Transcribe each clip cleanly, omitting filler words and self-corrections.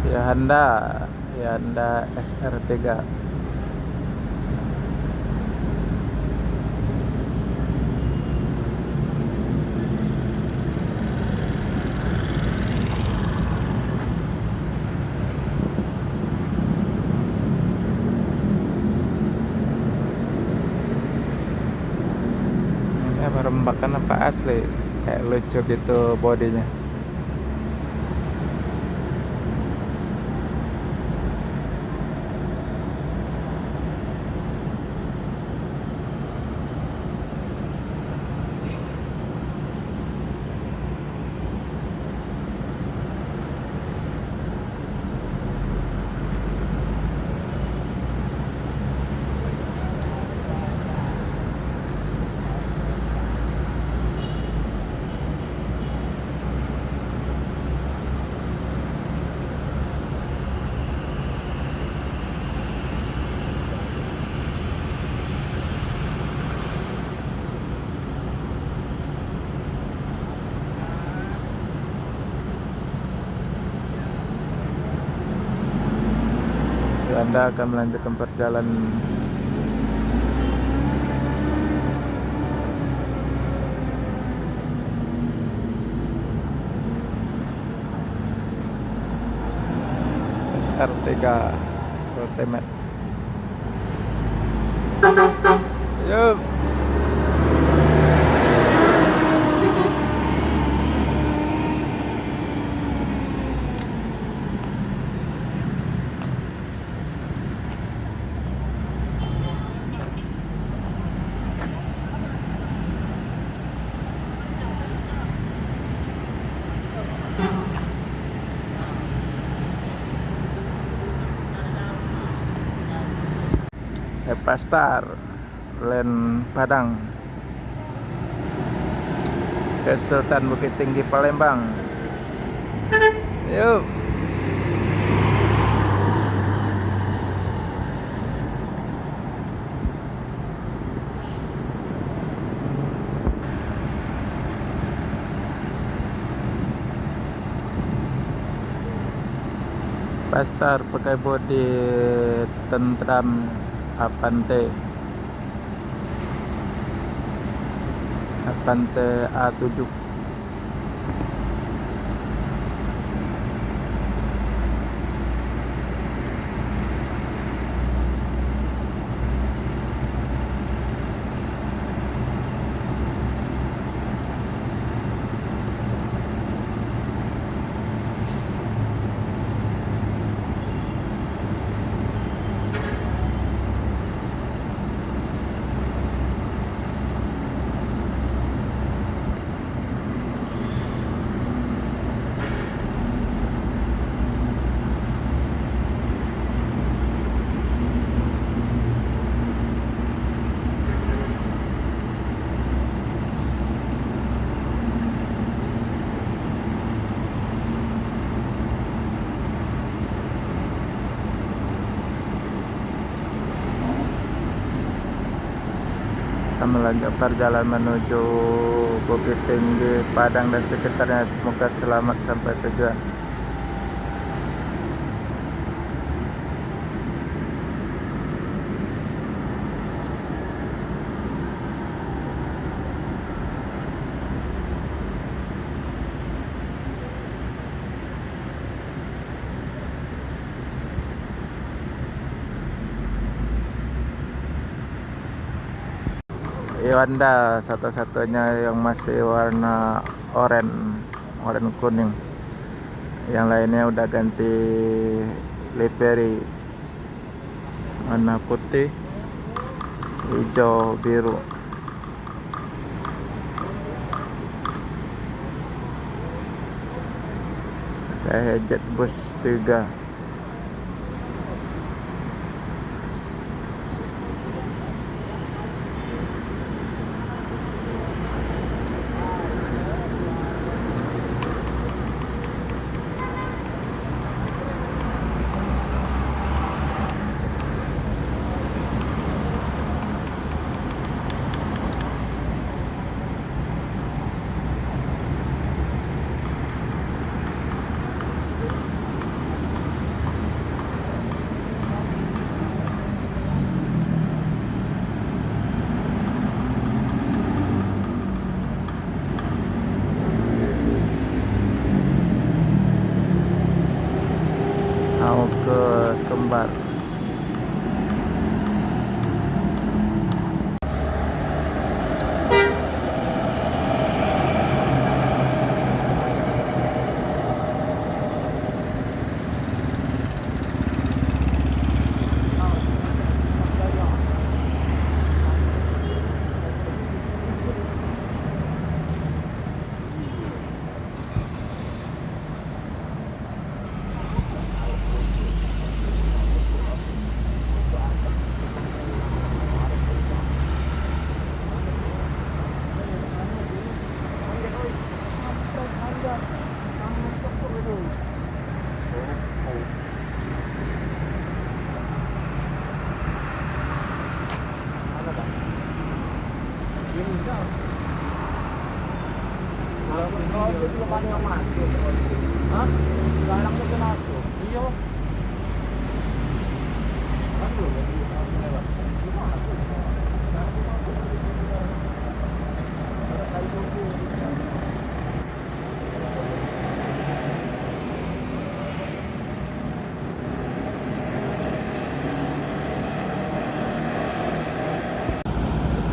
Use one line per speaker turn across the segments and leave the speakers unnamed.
Ya Honda SR3. Ini merembakan apa asli? Kayak lucu gitu bodinya. Anda akan melanjutkan perjalanan. SR3 Ultimate. Yuk. Pastar Len Padang ke Sultan Bukit Tinggi Palembang. Yuk. Pastar pakai bodi Tentram Avante A7. Kita melanjutkan perjalanan menuju Bukit Tinggi Padang dan sekitarnya. Semoga selamat sampai tujuan. Honda satu-satunya yang masih warna oranye kuning. Yang lainnya udah ganti livery warna putih, hijau, biru. Kayak Jetbus 3. mau ke Sumbar.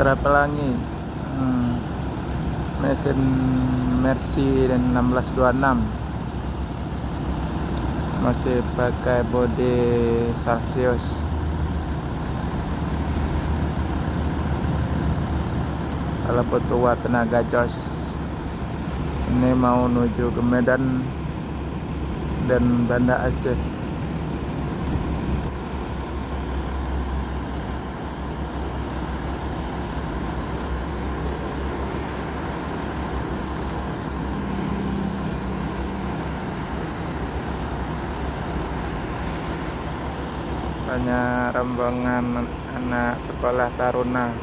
Citra Pelangi, mesin Mercy dan 1626 masih pakai bodi Celsius. Kalau butuh tenaga jos, ini mau menuju ke Medan dan Banda Aceh. Banyak rombongan anak sekolah taruna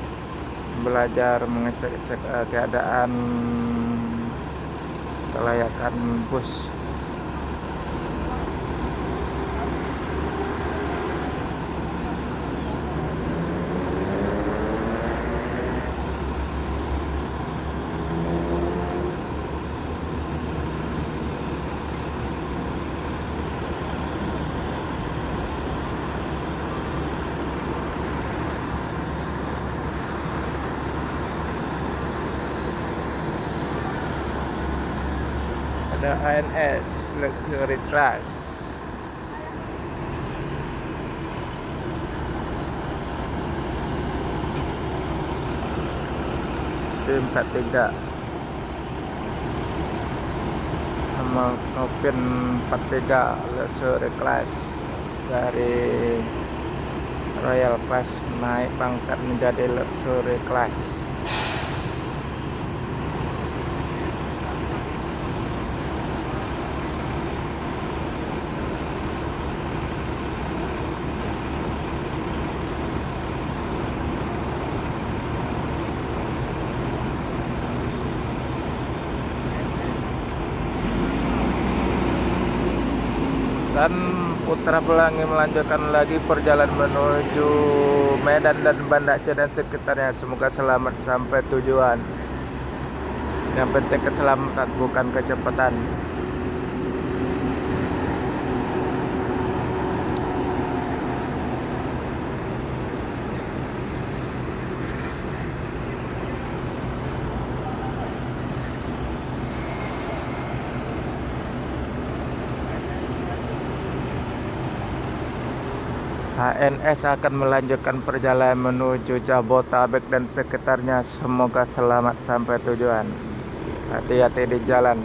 belajar mengecek keadaan kelayakan bus. Ada ANS Luxury Class. Tim 43 sama Novin 43 Luxury Class dari Royal Class naik pangkat menjadi Luxury Class. Dan Putra Pelangi melanjutkan lagi perjalanan menuju Medan dan Banda Aceh dan sekitarnya. Semoga selamat sampai tujuan. Yang penting keselamatan, bukan kecepatan. ANS akan melanjutkan perjalanan menuju Jabodetabek dan sekitarnya. Semoga selamat sampai tujuan. Hati-hati di jalan.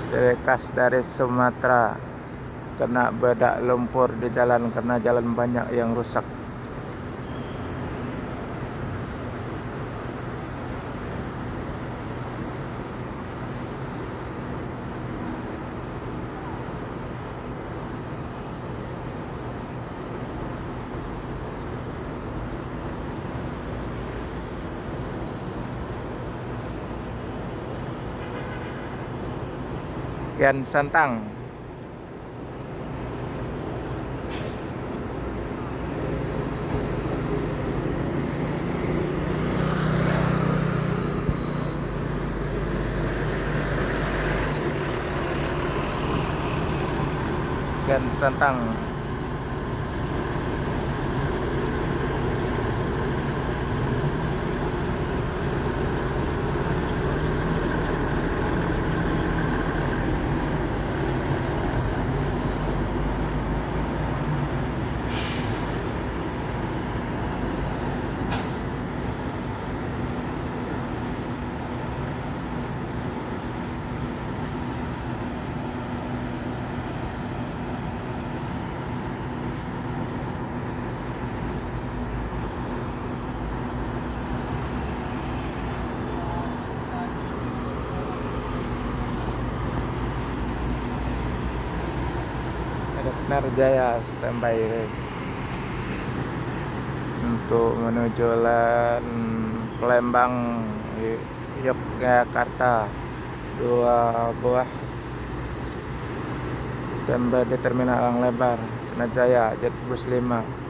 Ciri khas dari Sumatera, kena bedak lumpur di jalan karena jalan banyak yang rusak. Kian Santang. Ken Santang. Senar Jaya standby untuk menuju jalan Palembang Yogyakarta. 2 buah standby di terminal Elang Lebar Senar Jaya Jet Bus 5.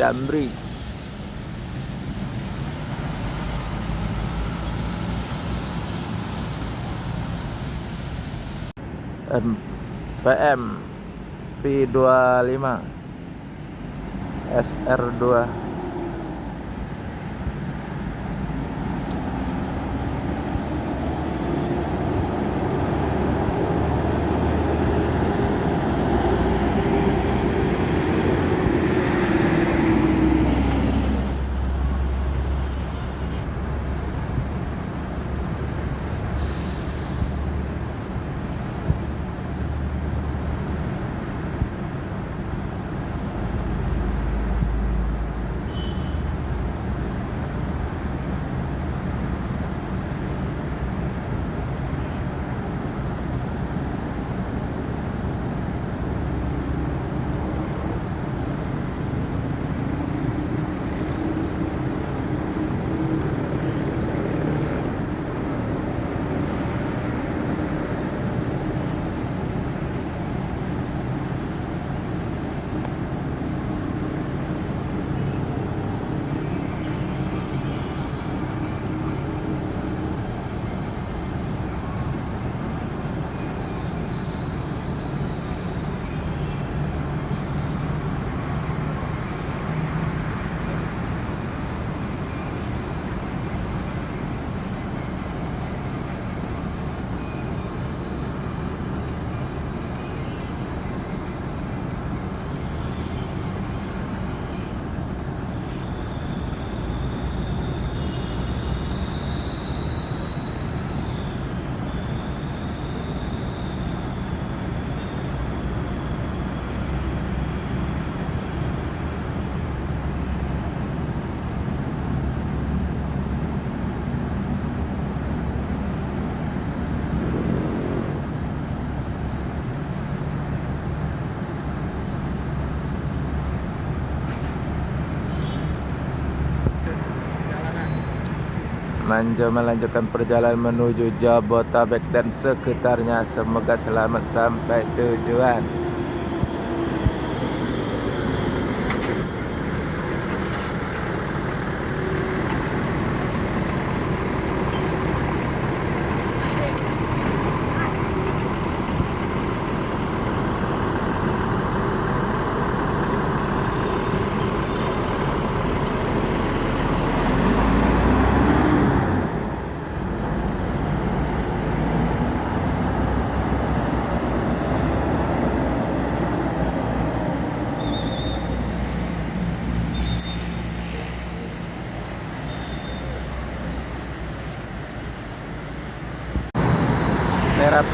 Damri PM P25 SR2. Manjo melanjutkan perjalanan menuju Jabotabek dan sekitarnya. Semoga selamat sampai tujuan.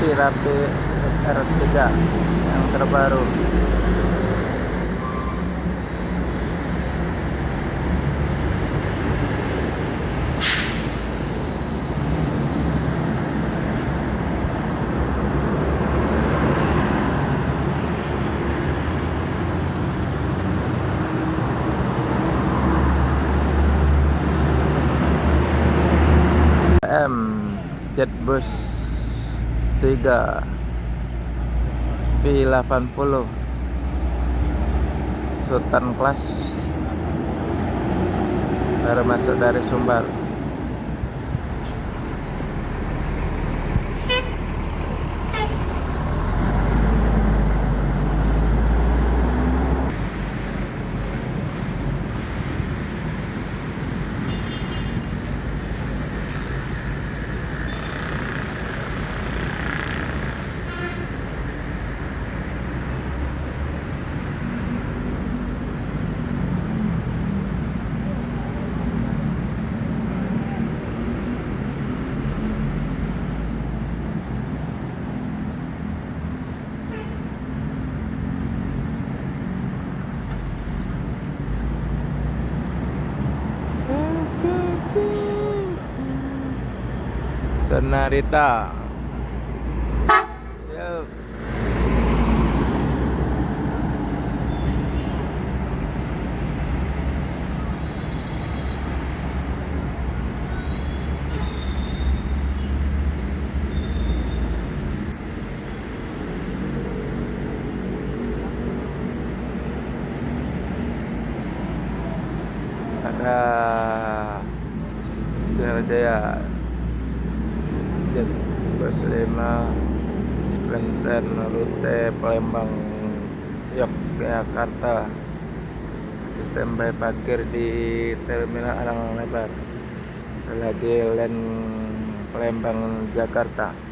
Rapi SR3 yang terbaru. Jetbus 3 V80 Sultan Class baru masuk dari Sumbar. Senarita. Yuk. Ada Sriwijaya Jetbus 5 Spencer rute Palembang Yogyakarta. Standby parkir di terminal Alang Lebar. Lagi land Palembang Jakarta.